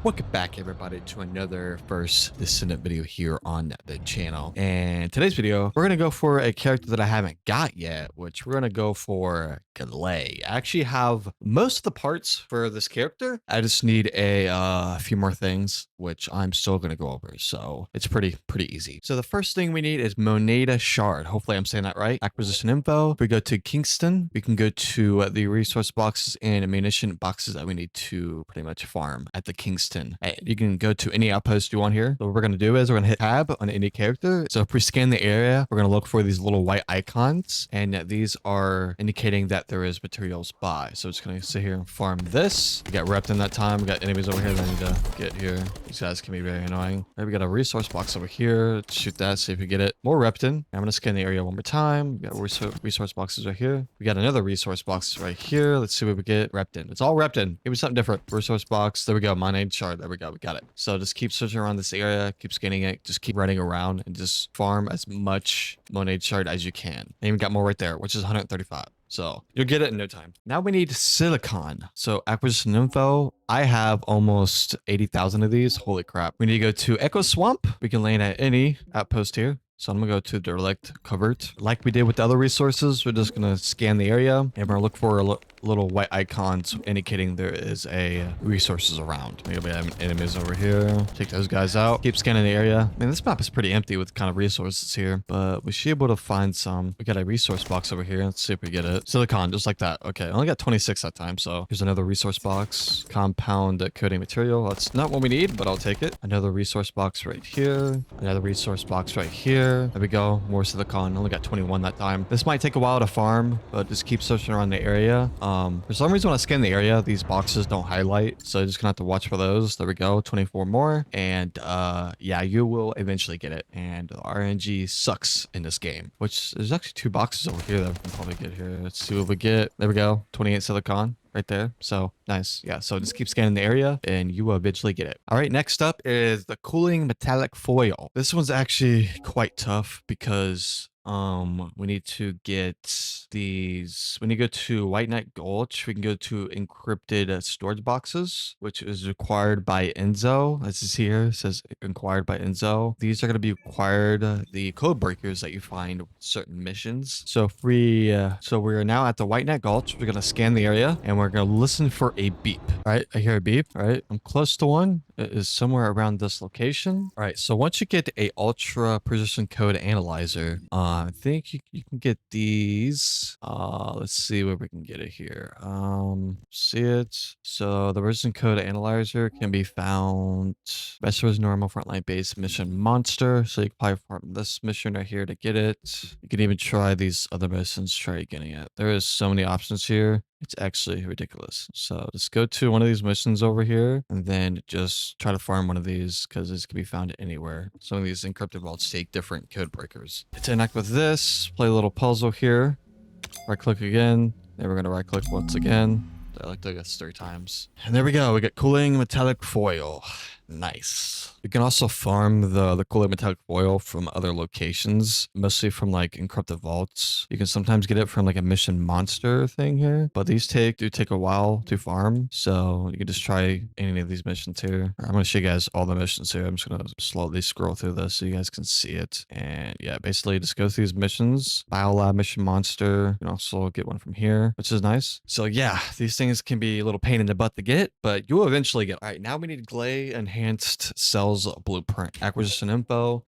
Welcome back everybody to another first Descendant video here on the channel. And today's video, we're going to go for a character that I haven't got yet, which we're going to go for Gley. I actually have most of the parts for this character. I just need a few more things, which I'm still going to go over. So it's pretty easy. So the first thing we need is Moneta Shard. Hopefully I'm saying that right. Acquisition info. If we go to Kingston, we can go to the resource boxes and ammunition boxes that we need to pretty much farm at the Kingston. You can go to any outpost you want here. So what we're going to do is we're going to hit tab on any character. So if we scan the area, we're going to look for these little white icons, and these are indicating that there is materials by. So it's going to sit here and farm this. We got repped in that time. We got enemies over here that I need to get here. These guys can be very annoying. Right, we got a resource box over here. Let's shoot that, see if we get it. More repped in. I'm going to scan the area one more time. We got resource boxes right here. We got another resource box right here. Let's see what we get. Repped in. It's all repped in. Give me something different. Resource box. There we go. My name chart. There we go. We got it. So just keep searching around this area. Keep scanning it. Just keep running around and just farm as much Monet chart as you can. And even got more right there, which is 135. So you'll get it in no time. Now we need silicon. So acquisition info. I have almost 80,000 of these. Holy crap. We need to go to Echo Swamp. We can land at any outpost here. So I'm gonna go to direct covert. Like we did with the other resources, we're just gonna scan the area and we're gonna look for little white icons indicating there is a resources around. Maybe we have enemies over here. Take those guys out. Keep scanning the area. I mean, this map is pretty empty with kind of resources here, but we should be able to find some. We got a resource box over here. Let's see if we get it. Silicon, just like that. Okay, I only got 26 that time. So here's another resource box. Compound coating material. That's not what we need, but I'll take it. Another resource box right here. Another resource box right here. There we go. More silicon. Only got 21 that time. This might take a while to farm, but just keep searching around the area. For some reason, when I scan the area, these boxes don't highlight. So you're just gonna have to watch for those. There we go. 24 more. And yeah, you will eventually get it. And the RNG sucks in this game, which there's actually 2 boxes over here that we can probably get here. Let's see what we get. There we go. 28 silicon. Right there. So nice. Yeah. So just keep scanning the area and you will eventually get it. All right. Next up is the cooling metallic foil. This one's actually quite tough because we need to get these. When you go to White Knight Gulch, we can go to encrypted storage boxes, which is required by Enzo. This is here. It says acquired by Enzo. These are going to be required, the code breakers that you find with certain missions. So if we, so we're now at the White Knight Gulch. We're going to scan the area and we're going to listen for a beep. All right. I hear a beep. All right. I'm close to one. It is somewhere around this location. All right. So once you get a ultra precision code analyzer, I think you can get these. Let's see where we can get it here. See it. So the version code analyzer can be found best was normal frontline base mission monster. So you can probably farm this mission right here to get it. You can even try these other missions, try getting it. There is so many options here. It's actually ridiculous. So just go to one of these missions over here and then just try to farm one of these because this can be found anywhere. Some of these encrypted vaults take different code breakers. To interact with this, play a little puzzle here. Right click again. Then we're going to right click once again. I like to do this 3 times. And there we go. We get cooling metallic foil. Nice. You can also farm the cooling metallic foil from other locations, mostly from like encrypted vaults. You can sometimes get it from like a mission monster thing here, but these do take a while to farm. So you can just try any of these missions here. I'm going to show you guys all the missions here. I'm just going to slowly scroll through this so you guys can see it. And yeah, basically just go through these missions. Biolab mission monster. You can also get one from here, which is nice. So yeah, these things can be a little pain in the butt to get, but you will eventually get. All right, now we need Gley Enhanced Cells Blueprint. Acquisition info.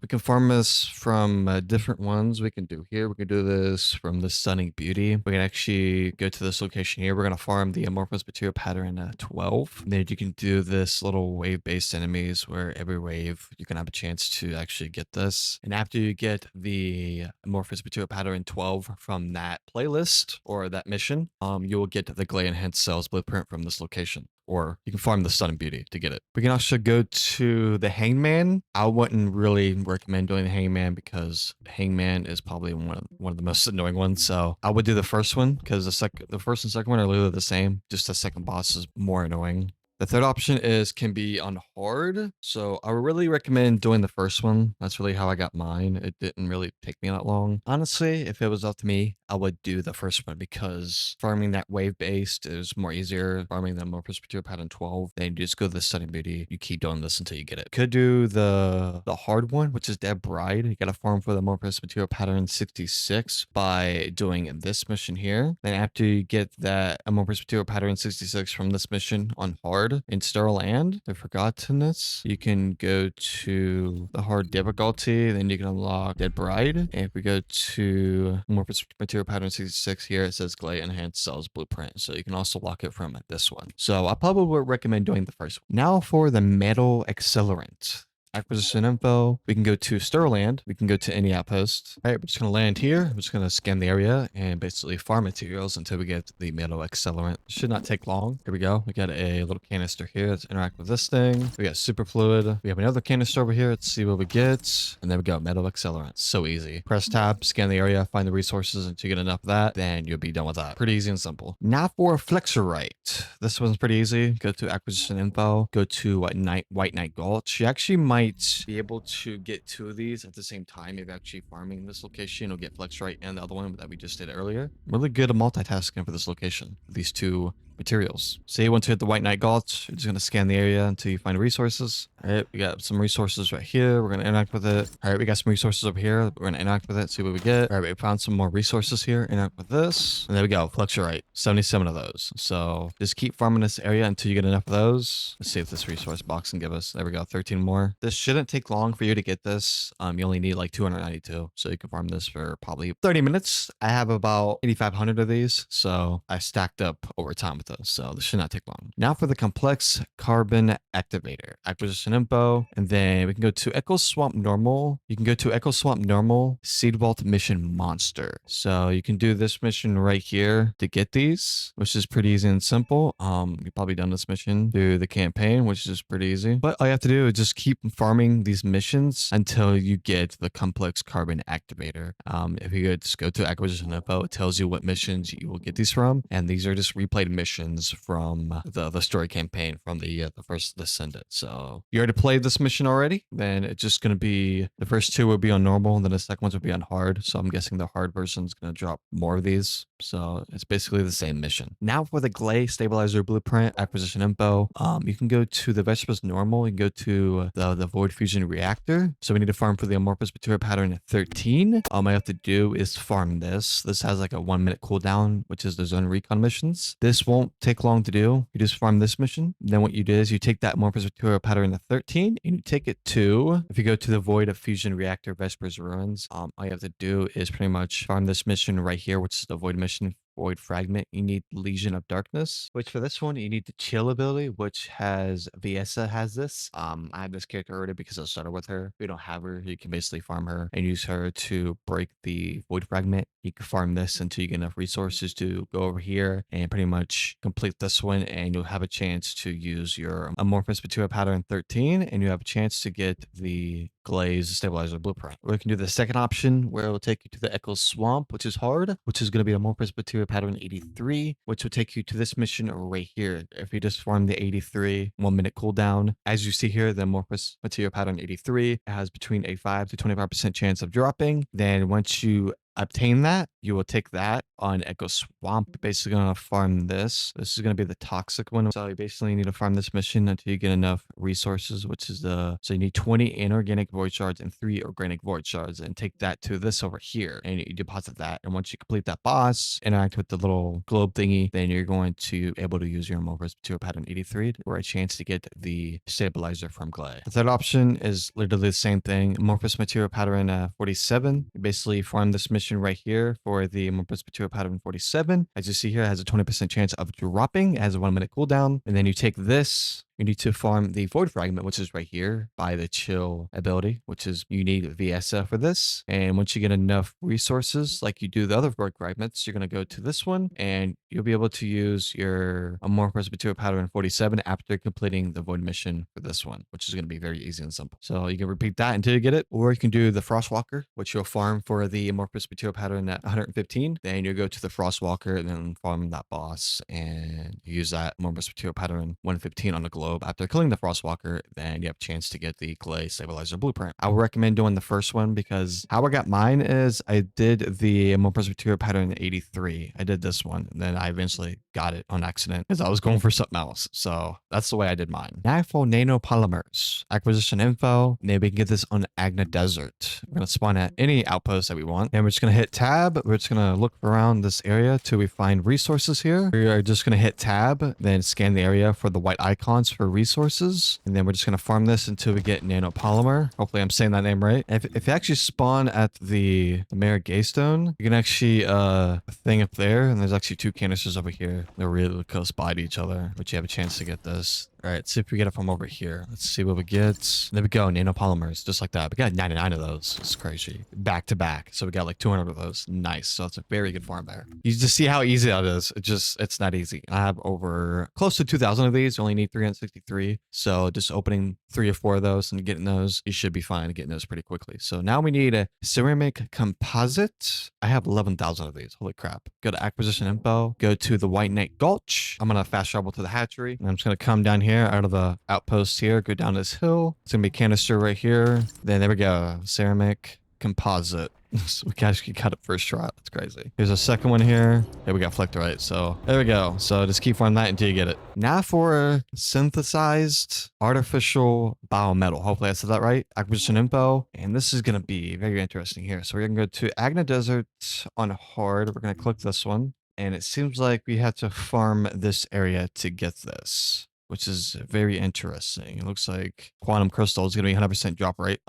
We can farm this from different ones we can do here. We can do this from the Stunning Beauty. We can actually go to this location here. We're going to farm the amorphous material pattern 12. And then you can do this little wave-based enemies where every wave you can have a chance to actually get this. And after you get the amorphous material pattern 12 from that playlist or that mission, you will get the Gley Enhanced Cells Blueprint from this location. Or you can farm the Stunning Beauty to get it. We can also go to the Hangman. I wouldn't really recommend doing the Hangman because Hangman is probably one of the most annoying ones. So I would do the first one because the first and second one are literally the same. Just the second boss is more annoying. The third option can be on hard. So I would really recommend doing the first one. That's really how I got mine. It didn't really take me that long. Honestly, if it was up to me, I would do the first one because farming that wave based is more easier. Farming the amorphous material pattern 12, then you just go to the stunning beauty. You keep doing this until you get it. Could do the hard one, which is Dead Bride. You gotta farm for the amorphous material pattern 66 by doing this mission here. Then after you get that amorphous material pattern 66 from this mission on hard in Sterile Land, the Forgottenness, you can go to the hard difficulty, then you can unlock Dead Bride. And if we go to amorphous material pattern 66 here, it says Gley Enhanced Cells Blueprint. So you can also lock it from this one. So I probably would recommend doing the first one. Now for the Metal Accelerant. Acquisition info. We can go to Stirland. We can go to any outpost. All right, we're just going to land here. We're just going to scan the area and basically farm materials until we get the metal accelerant. Should not take long. Here we go. We got a little canister here. Let's interact with this thing. We got super fluid. We have another canister over here. Let's see what we get. And there we go. Metal accelerant. So easy. Press tab, scan the area, find the resources until you get enough of that. Then you'll be done with that. Pretty easy and simple. Now for Flectorite. This one's pretty easy. Go to acquisition info. Go to White Knight Gulch. You actually might be able to get two of these at the same time if you're actually farming this location. You'll get Flectorite and the other one that we just did earlier. Really good at multitasking for this location. These two materials. Say you want to hit the White Knight Gulch, you're just going to scan the area until you find resources. All right, we got some resources right here. We're going to interact with it. All right, we got some resources over here. We're going to interact with it, see what we get. All right, we found some more resources here. Interact with this. And there we go, Flectorite. 77 of those. So just keep farming this area until you get enough of those. Let's see if this resource box can give us. There we go, 13 more. This shouldn't take long for you to get this. You only need like 292. So you can farm this for probably 30 minutes. I have about 8,500 of these. So I stacked up over time with those. So this should not take long. Now for the complex carbon activator. Acquisition info. And then we can go to Echo Swamp Normal. You can go to Echo Swamp Normal Seed Vault Mission Monster. So you can do this mission right here to get these, which is pretty easy and simple. You've probably done this mission through the campaign, which is pretty easy. But all you have to do is just keep farming these missions until you get the complex carbon activator. If you just go to acquisition info, it tells you what missions you will get these from. And these are just replayed missions from the story campaign from the first Descendant. So you already played this mission already, then it's just going to be, the first two will be on normal, and then the second ones will be on hard. So I'm guessing the hard version is going to drop more of these. So it's basically the same mission. Now for the Gley Stabilizer Blueprint, acquisition info, you can go to the Vegetables Normal. You can go to the Void Fusion Reactor. So we need to farm for the amorphous material pattern 13. All I have to do is farm this. This has like a 1 minute cooldown, which is the zone recon missions. This won't take long to do. You just farm this mission. Then what you do is you take that amorphous material pattern 13 and you take it to, if you go to the Void of Fusion Reactor Vespers Ruins, all you have to do is pretty much farm this mission right here, which is the Void mission. Void Fragment, you need Legion of Darkness, which for this one, you need the Chill ability, which has Viesa has this. I have this character already because I started with her. If you don't have her, you can basically farm her and use her to break the Void Fragment. You can farm this until you get enough resources to go over here and pretty much complete this one, and you'll have a chance to use your amorphous material pattern 13, and you have a chance to get the Gley's Stabilizer Blueprint. Or you can do the second option where it will take you to the Echo Swamp, which is hard, which is going to be amorphous material pattern 83, which will take you to this mission right here. If you just farm the 83, 1 minute cooldown, as you see here, the amorphous material pattern 83 has between a 5 to 25% chance of dropping. Then once you obtain that, you will take that on Echo Swamp. You're basically going to farm this. This is going to be the toxic one. So you basically need to farm this mission until you get enough resources, which is so you need 20 inorganic void shards and 3 organic void shards, and take that to this over here and you deposit that. And once you complete that boss, interact with the little globe thingy, then you're going to be able to use your amorphous material pattern 83 for a chance to get the stabilizer from Gley. The third option is literally the same thing. Amorphous material pattern 47. You basically farm this mission right here for the amorphous material pattern 47. As you see here, it has a 20% chance of dropping. It has a 1 minute cooldown. And then you take this. You need to farm the Void Fragment, which is right here by the Chill ability, which is you need Viesa for this. And once you get enough resources, like you do the other Void Fragments, you're going to go to this one and you'll be able to use your amorphous material pattern 47 after completing the Void mission for this one, which is going to be very easy and simple. So you can repeat that until you get it, or you can do the Frostwalker, which you'll farm for the amorphous material pattern at 115. Then you'll go to the Frostwalker and then farm that boss and use that amorphous material pattern 115 on the globe globe after killing the Frostwalker, then you have a chance to get the Gley Stabilizer blueprint. I would recommend doing the first one because how I got mine is I did the Amorphous Material Pattern 83. I did this one, and then I eventually got it on accident because I was going for something else. So that's the way I did mine. Now for Nanopolymers, acquisition info, then we can get this on Agna Desert. We're going to spawn at any outpost that we want, and we're just going to hit tab. We're just going to look around this area till we find resources here. We are just going to hit tab, then scan the area for the white icons for resources, and then we're just going to farm this until we get Nanopolymer. Hopefully I'm saying that name right. If you actually spawn at the Mare Gaystone, you can actually a thing up there, and there's actually 2 canisters over here. They're really close by to each other, but you have a chance to get this. All right, see if we get it from over here. Let's see what we get. There we go, nanopolymers, just like that. We got 99 of those. It's crazy. Back to back. So we got like 200 of those. Nice. So it's a very good farm there. You just see how easy that is. It's not easy. I have over close to 2,000 of these. You only need 363. So just opening 3 or 4 of those and getting those, you should be fine getting those pretty quickly. So now we need a ceramic composite. I have 11,000 of these. Holy crap. Go to acquisition info. Go to the White Knight Gulch. I'm going to fast travel to the hatchery. And I'm just going to come down here out of the outpost here, go down this hill. It's gonna be a canister right here. Then there we go, ceramic composite. So we actually got it first try. That's crazy. Here's a second one here. There we got Flectorite. So there we go. So just keep farming that until you get it. Now for synthesized artificial biometal. Hopefully I said that right. Acquisition info. And this is going to be very interesting here. So we're going to go to Agna Desert on hard. We're going to click this one. And it seems like we have to farm this area to get this, which is very interesting. It looks like quantum crystal is going to be 100% drop rate.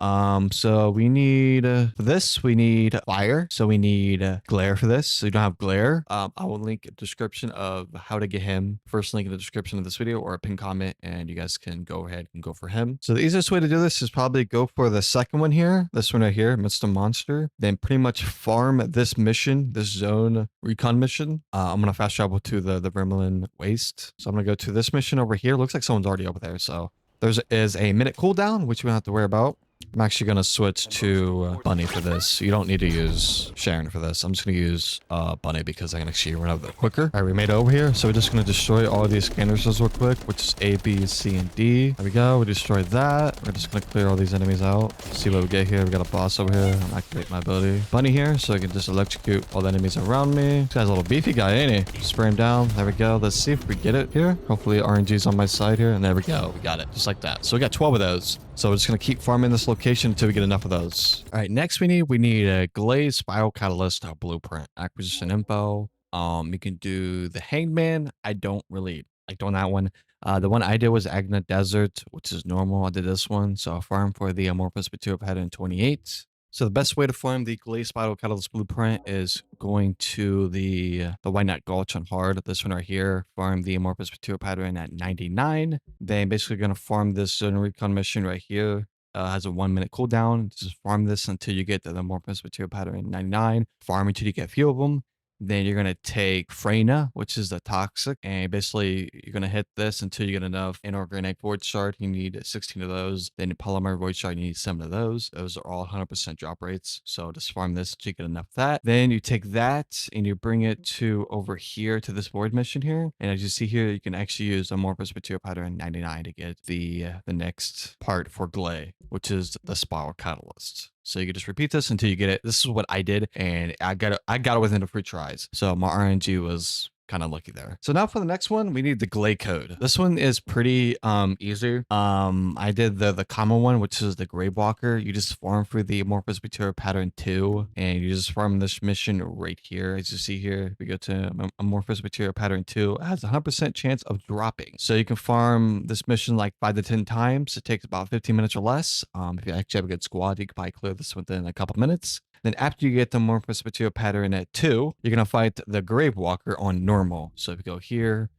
So we need for this, we need fire. So we need glare for this. So you don't have glare. I will link a description of how to get him. First link in the description of this video or a pin comment, and you guys can go ahead and go for him. So the easiest way to do this is probably go for the second one here. This one right here, Mr. Monster. Then pretty much farm this mission, this zone recon mission. I'm going to fast travel to the Vermilion Waste. So I'm going to go to this mission over here. Looks like someone's already over there. So there is a minute cooldown, which we don't have to worry about. I'm actually going to switch to Bunny for this. You don't need to use Sharon for this. I'm just going to use Bunny because I can actually run out of it quicker. All right, we made it over here. So we're just going to destroy all these canisters real quick, which is A, B, C, and D. There we go. We destroyed that. We're just going to clear all these enemies out. See what we get here. We got a boss over here. I'm activate my ability. Bunny here, so I can just electrocute all the enemies around me. This guy's a little beefy guy, ain't he? Spray him down. There we go. Let's see if we get it here. Hopefully RNG's on my side here. And there we go. We got it. Just like that. So we got 12 of those. So we're just going to keep farming this location until we get enough of those. All right, next we need a Gley Spiral Catalyst blueprint. Acquisition info. You can do the Hangman. I don't really like doing that one. The one I did was Agna Desert, which is normal. I did this one. So I farmed for the Amorphous Material Pattern 28. So the best way to farm the Gley Spiral Catalyst blueprint is going to the White Knight Gulch on hard. This one right here. Farm the Amorphous Material Pattern at 99. Then basically going to farm this zone recon mission right here. Has a 1 minute cooldown. Just farm this until you get the Amorphous Material Pattern 99. Farm until you get a few of them. Then you're going to take Freyna, which is the toxic, and basically you're going to hit this until you get enough inorganic void shard. You need 16 of those. Then polymer void shard, you need 7 of those. Those are all 100% drop rates. So just farm this until you get enough of that. Then you take that and you bring it to over here to this void mission here. And as you see here, you can actually use Amorphous Material Pattern 99 to get the next part for Gley, which is the Spiral Catalyst. So you can just repeat this until you get it. This is what I did, and I got it within a free tries. So my RNG was kind of lucky there. So now for the next one, we need the Gley Code. This one is pretty easy. I did the common one, which is the Grave Walker. You just farm for the Amorphous Material Pattern 2, and you just farm this mission right here. As you see here, we go to Amorphous Material Pattern 2. It has a 100% chance of dropping. So you can farm this mission like 5 to 10 times. It takes about 15 minutes or less. If you actually have a good squad, you can probably clear this within a couple minutes. Then after you get the Amorphous Material Pattern at 2, you're going to fight the Grave Walker on normal. So if you go here,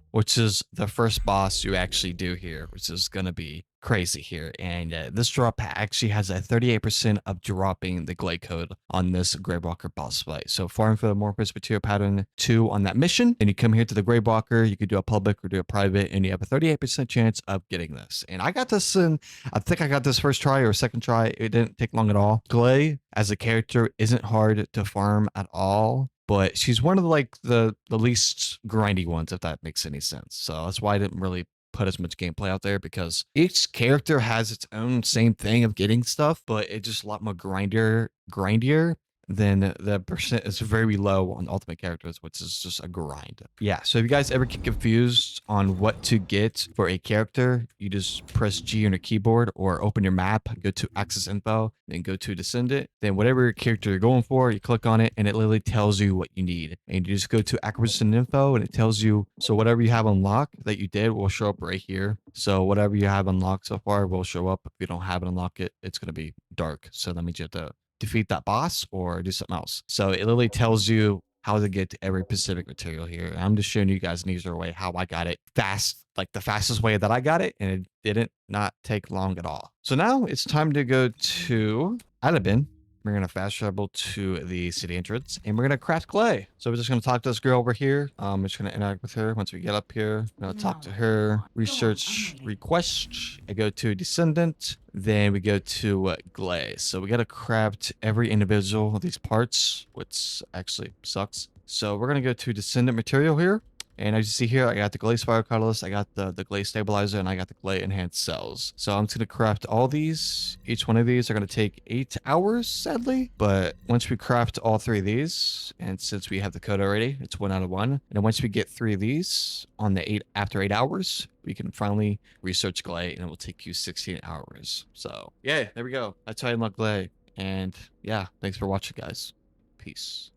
which is the first boss you actually do here, which is going to be crazy here. And this drop actually has a 38% of dropping the Gley Code on this Gravewalker boss fight. So farm for the Amorphous Material Pattern 2 on that mission, and you come here to the Gravewalker. You could do a public or do a private, and you have a 38% chance of getting this. And I got this in, I think I got this first try or second try. It didn't take long at all. Gley as a character isn't hard to farm at all, but she's one of the least grindy ones, if that makes any sense. So that's why I didn't really put as much gameplay out there because each character has its own same thing of getting stuff, but it's just a lot more grindier. Then the percent is very low on ultimate characters, which is just a grind. Yeah, so if you guys ever get confused on what to get for a character, you just press G on your keyboard or open your map, go to Access Info, then go to Descendant. Then whatever character you're going for, you click on it and it literally tells you what you need. And you just go to Acquisition Info and it tells you, so whatever you have unlocked that you did will show up right here. So whatever you have unlocked so far will show up. If you don't have it unlocked, it's going to be dark. So that means you have to defeat that boss or do something else. So it literally tells you how to get to every specific material here. I'm just showing you guys an easier way how I got it fast, like the fastest way that I got it, and it didn't not take long at all. So now it's time to go to Alabin. We're going to fast travel to the city entrance and we're going to craft Gley. So we're just going to talk to this girl over here. I'm just going to interact with her once we get up here. I'm going to talk to her, research request. I go to Descendant. Then we go to Gley. So we got to craft every individual of these parts, which actually sucks. So we're going to go to Descendant material here. And as you see here, I got the Gley Spiral Catalyst, I got the Gley Stabilizer, and I got the Gley Enhanced Cells. So I'm just going to craft all these. Each one of these are going to take 8 hours, sadly. But once we craft all 3 of these, and since we have the code already, it's 1 out of 1. And then once we get 3 of these on the after 8 hours, we can finally research Gley, and it will take you 16 hours. So yeah, there we go. That's how I unlock Gley. And yeah, thanks for watching, guys. Peace.